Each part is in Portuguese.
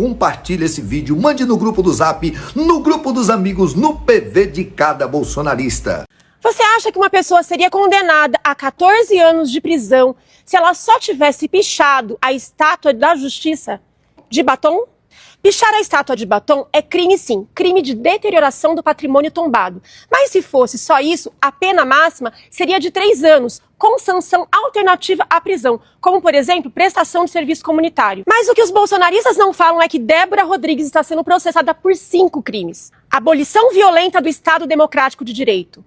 Compartilhe esse vídeo, mande no grupo do Zap, no grupo dos amigos, no PV de cada bolsonarista. Você acha que uma pessoa seria condenada a 14 anos de prisão se ela só tivesse pichado a estátua da justiça de batom? Pichar a estátua de batom é crime sim, crime de deterioração do patrimônio tombado. Mas se fosse só isso, a pena máxima seria de 3 anos, com sanção alternativa à prisão, como por exemplo, prestação de serviço comunitário. Mas o que os bolsonaristas não falam é que Débora Rodrigues está sendo processada por 5 crimes. Abolição violenta do Estado Democrático de Direito,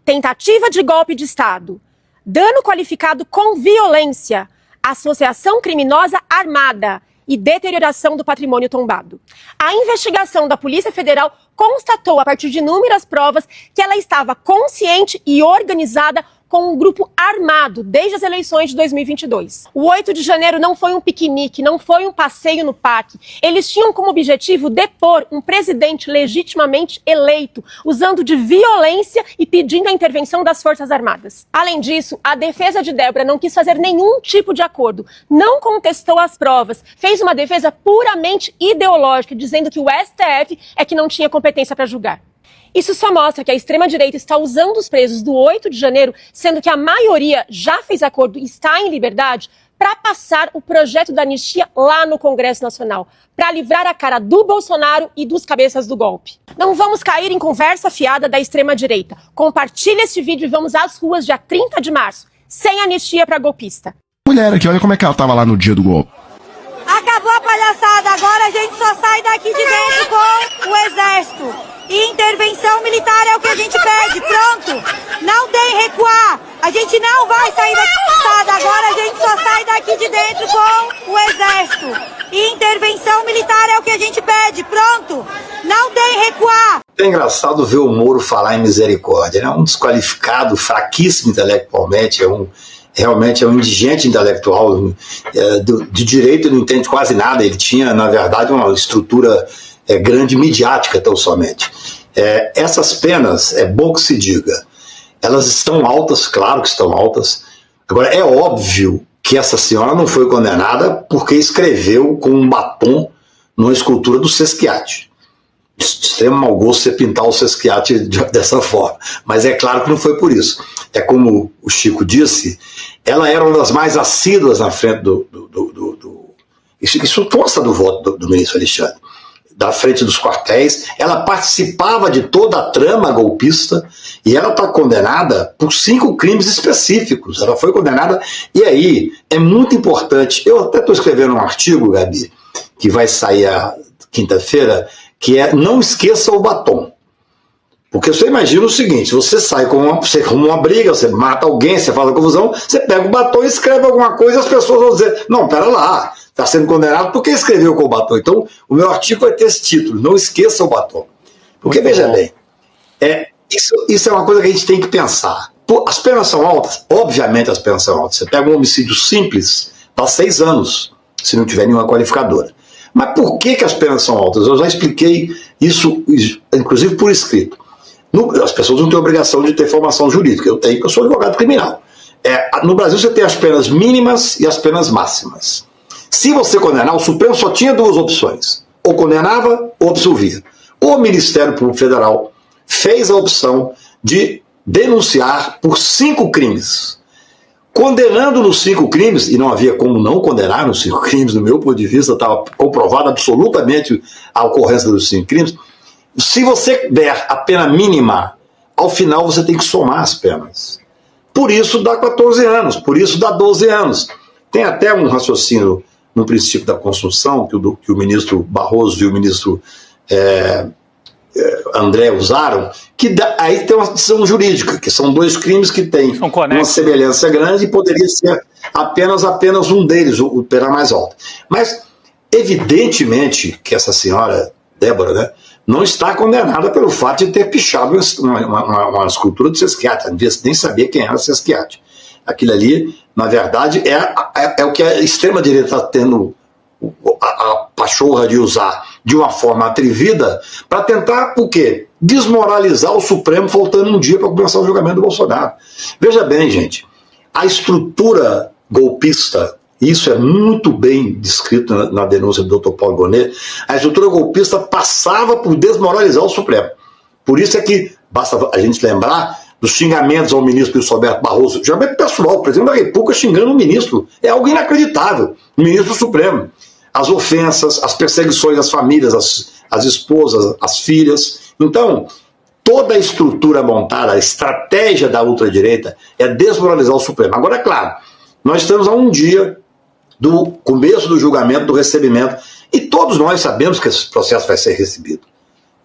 tentativa de golpe de Estado, dano qualificado com violência, associação criminosa armada e deterioração do patrimônio tombado. A investigação da Polícia Federal constatou, a partir de inúmeras provas, que ela estava consciente e organizada com um grupo armado desde as eleições de 2022. O 8 de janeiro não foi um piquenique, não foi um passeio no parque. Eles tinham como objetivo depor um presidente legitimamente eleito, usando de violência e pedindo a intervenção das Forças Armadas. Além disso, a defesa de Débora não quis fazer nenhum tipo de acordo, não contestou as provas, fez uma defesa puramente ideológica, dizendo que o STF é que não tinha competência para julgar. Isso só mostra que a extrema-direita está usando os presos do 8 de janeiro, sendo que a maioria já fez acordo e está em liberdade, para passar o projeto da anistia lá no Congresso Nacional, para livrar a cara do Bolsonaro e dos cabeças do golpe. Não vamos cair em conversa fiada da extrema-direita. Compartilhe este vídeo e vamos às ruas dia 30 de março, sem anistia para golpista. Mulher aqui, olha como é que ela tava lá no dia do golpe. Acabou a palhaçada, agora a gente só sai daqui de dentro com o exército. E intervenção militar é o que a gente pede, pronto. Não tem recuar, a gente não vai sair daqui palhaçada, agora a gente só sai daqui de dentro com o exército. E intervenção militar é o que a gente pede, pronto. Não tem recuar. É engraçado ver o Moro falar em misericórdia, né? Um desqualificado, fraquíssimo intelectualmente, realmente é um indigente intelectual, de direito ele não entende quase nada, ele tinha, na verdade, uma estrutura grande midiática tão somente. Essas penas, é bom que se diga, elas estão altas, claro que estão altas. Agora, é óbvio que essa senhora não foi condenada porque escreveu com um batom numa escultura do Sesquiate. De extremo mau gosto você pintar o Sesquiate dessa forma, mas é claro que não foi por isso. É como o Chico disse, ela era uma das mais assíduas na frente Isso consta do voto do ministro Alexandre, da frente dos quartéis. Ela participava de toda a trama golpista e ela está condenada por 5 crimes específicos. Ela foi condenada, e aí é muito importante. Eu até estou escrevendo um artigo, Gabi, que vai sair a quinta-feira, que é Não Esqueça o Batom. Porque você imagina o seguinte, você sai você arruma uma briga, você mata alguém, você faz a confusão, você pega o batom e escreve alguma coisa e as pessoas vão dizer, não, pera lá, está sendo condenado porque escreveu com o batom. Então, o meu artigo vai ter esse título, Não Esqueça o Batom. Porque, veja bem, isso é uma coisa que a gente tem que pensar. As penas são altas? Obviamente as penas são altas. Você pega um homicídio simples, dá 6 anos, se não tiver nenhuma qualificadora. Mas por que as penas são altas? Eu já expliquei isso, inclusive por escrito. As pessoas não têm obrigação de ter formação jurídica. Eu tenho, porque eu sou advogado criminal. No Brasil você tem as penas mínimas e as penas máximas. Se você condenar, o Supremo só tinha 2 opções. Ou condenava ou absolvia. O Ministério Público Federal fez a opção de denunciar por 5 crimes. Condenando nos 5 crimes, e não havia como não condenar nos 5 crimes, do meu ponto de vista, estava comprovado absolutamente a ocorrência dos 5 crimes. Se você der a pena mínima, ao final você tem que somar as penas. Por isso dá 14 anos, por isso dá 12 anos. Tem até um raciocínio no princípio da construção, que o ministro Barroso e o ministro André usaram, que aí tem uma decisão jurídica, que são 2 crimes que têm uma semelhança grande e poderia ser apenas um deles, o pena mais alta. Mas, evidentemente, que essa senhora, Débora, né, não está condenada pelo fato de ter pichado uma escultura do Sesquiate. Não devia nem saber quem era o Sesquiate. Aquilo ali, na verdade, é o que a extrema-direita está tendo a pachorra de usar de uma forma atrevida para tentar, o quê? Desmoralizar o Supremo, faltando um dia para começar o julgamento do Bolsonaro. Veja bem, gente, a estrutura golpista e isso é muito bem descrito na denúncia do Dr. Paulo Gonet, a estrutura golpista passava por desmoralizar o Supremo. Por isso é que basta a gente lembrar dos xingamentos ao ministro Luiz Roberto Barroso, xingamento pessoal, o presidente da República xingando o ministro. É algo inacreditável, o ministro do Supremo. As ofensas, as perseguições às famílias, às esposas, às filhas. Então, toda a estrutura montada, a estratégia da ultradireita é desmoralizar o Supremo. Agora, é claro, nós estamos a um dia do começo do julgamento, do recebimento, e todos nós sabemos que esse processo vai ser recebido.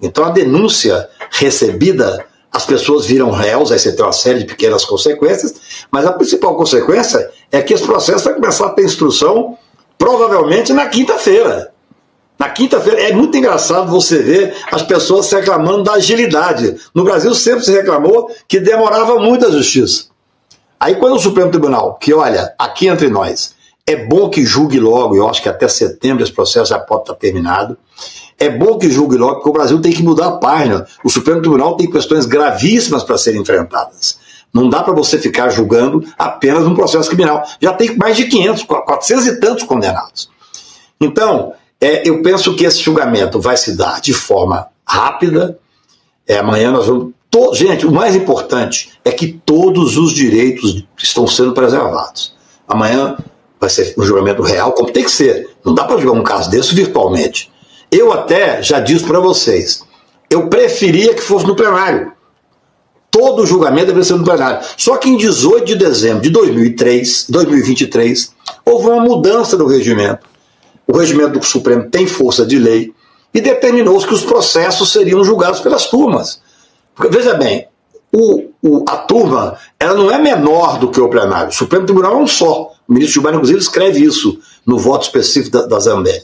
Então, a denúncia recebida, as pessoas viram réus, aí você tem uma série de pequenas consequências, mas a principal consequência é que esse processo vai começar a ter instrução provavelmente na quinta-feira. Na quinta-feira é muito engraçado você ver as pessoas reclamando da agilidade. No Brasil sempre se reclamou que demorava muito a justiça. Aí quando o Supremo Tribunal, que olha, aqui entre nós, é bom que julgue logo, eu acho que até setembro esse processo já pode estar terminado, é bom que julgue logo, porque o Brasil tem que mudar a página. O Supremo Tribunal tem questões gravíssimas para serem enfrentadas. Não dá para você ficar julgando apenas um processo criminal. Já tem mais de 500, 400 e tantos condenados. Então, eu penso que esse julgamento vai se dar de forma rápida. Amanhã nós vamos... Gente, o mais importante é que todos os direitos estão sendo preservados. Amanhã vai ser um julgamento real, como tem que ser. Não dá para julgar um caso desse virtualmente. Eu até já disse para vocês, eu preferia que fosse no plenário. Todo o julgamento deveria ser no plenário. Só que em 18 de dezembro de 2023, houve uma mudança do regimento. O regimento do Supremo tem força de lei e determinou que os processos seriam julgados pelas turmas. Porque, veja bem, a turma ela não é menor do que o plenário. O Supremo Tribunal é um só. O ministro Gilmar, inclusive, escreve isso no voto específico da Zambelli.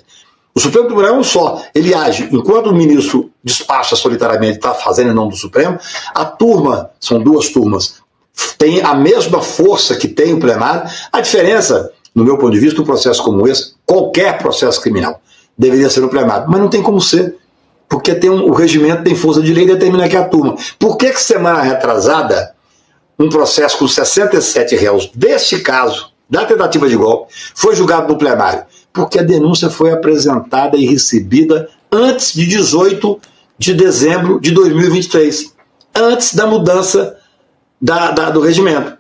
O Supremo Tribunal é um só. Ele age, enquanto o ministro despacha solitariamente, está fazendo em nome do Supremo, a turma, são duas turmas, tem a mesma força que tem o plenário. A diferença, no meu ponto de vista, um processo como esse, qualquer processo criminal, deveria ser no plenário. Mas não tem como ser, porque o regimento tem força de lei e determina que é a turma. Por que semana retrasada, um processo com 67 réus, deste caso, da tentativa de golpe, foi julgado no plenário? Porque a denúncia foi apresentada e recebida antes de 18 de dezembro de 2023, antes da mudança do regimento.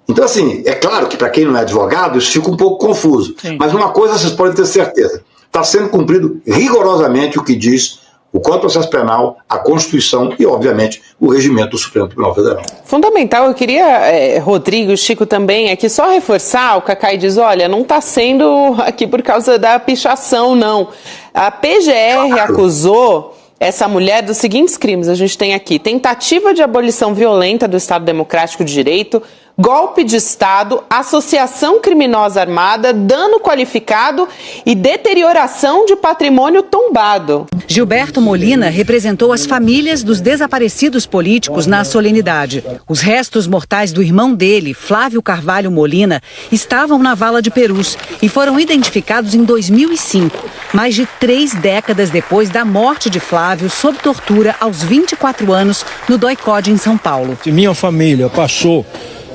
Então, assim, é claro que para quem não é advogado, isso fica um pouco confuso. Sim. Mas uma coisa vocês podem ter certeza, está sendo cumprido rigorosamente o que diz o Código de Processo Penal, a Constituição e, obviamente, o regimento do Supremo Tribunal Federal. Fundamental, eu queria, Rodrigo, Chico também, aqui só reforçar, o Cacai diz, olha, não está sendo aqui por causa da pichação, não. A PGR acusou essa mulher dos seguintes crimes, a gente tem aqui, tentativa de abolição violenta do Estado Democrático de Direito, golpe de Estado, associação criminosa armada, dano qualificado e deterioração de patrimônio tombado. Gilberto Molina representou as famílias dos desaparecidos políticos na solenidade. Os restos mortais do irmão dele, Flávio Carvalho Molina, estavam na Vala de Perus e foram identificados em 2005, mais de 3 décadas depois da morte de Flávio sob tortura aos 24 anos no DOI-CODE em São Paulo. Minha família passou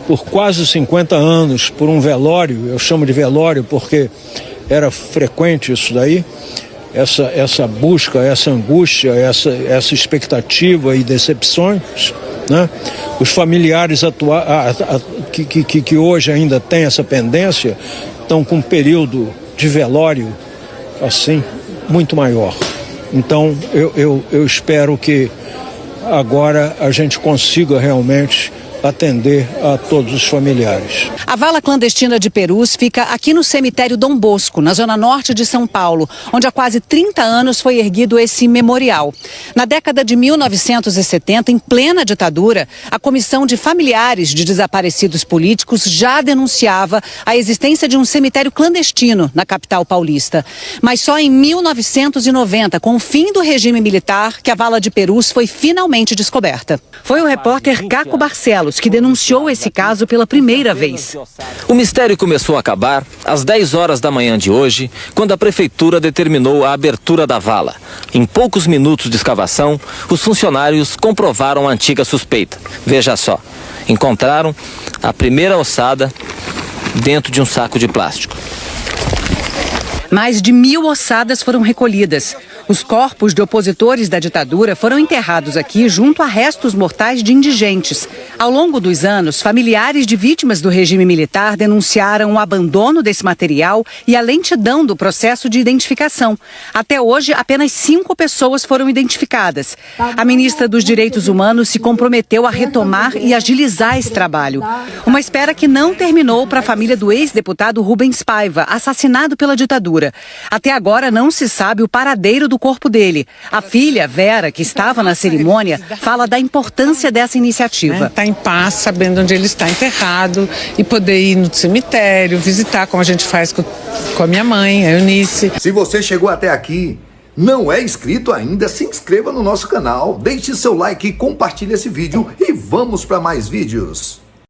por quase 50 anos por um velório, eu chamo de velório porque era frequente isso daí, essa busca, essa angústia, essa expectativa e decepções, né? Os familiares que hoje ainda têm essa pendência estão com um período de velório assim, muito maior. Então eu espero que agora a gente consiga realmente atender a todos os familiares. A vala clandestina de Perus fica aqui no cemitério Dom Bosco, na zona norte de São Paulo, onde há quase 30 anos foi erguido esse memorial. Na década de 1970, em plena ditadura, a Comissão de Familiares de Desaparecidos Políticos já denunciava a existência de um cemitério clandestino na capital paulista. Mas só em 1990, com o fim do regime militar, que a vala de Perus foi finalmente descoberta. Foi o repórter Caco Barcelos que denunciou esse caso pela primeira vez. O mistério começou a acabar às 10 horas da manhã de hoje, quando a prefeitura determinou a abertura da vala. Em poucos minutos de escavação, os funcionários comprovaram a antiga suspeita. Veja só, encontraram a primeira ossada dentro de um saco de plástico. Mais de 1.000 ossadas foram recolhidas. Os corpos de opositores da ditadura foram enterrados aqui junto a restos mortais de indigentes. Ao longo dos anos, familiares de vítimas do regime militar denunciaram o abandono desse material e a lentidão do processo de identificação. Até hoje, apenas 5 pessoas foram identificadas. A ministra dos Direitos Humanos se comprometeu a retomar e agilizar esse trabalho. Uma espera que não terminou para a família do ex-deputado Rubens Paiva, assassinado pela ditadura. Até agora não se sabe o paradeiro do corpo dele. A filha, Vera, que estava na cerimônia, fala da importância dessa iniciativa. Está em paz, sabendo onde ele está enterrado e poder ir no cemitério, visitar, como a gente faz com a minha mãe, a Eunice. Se você chegou até aqui, não é inscrito ainda, se inscreva no nosso canal, deixe seu like e compartilhe esse vídeo e vamos para mais vídeos.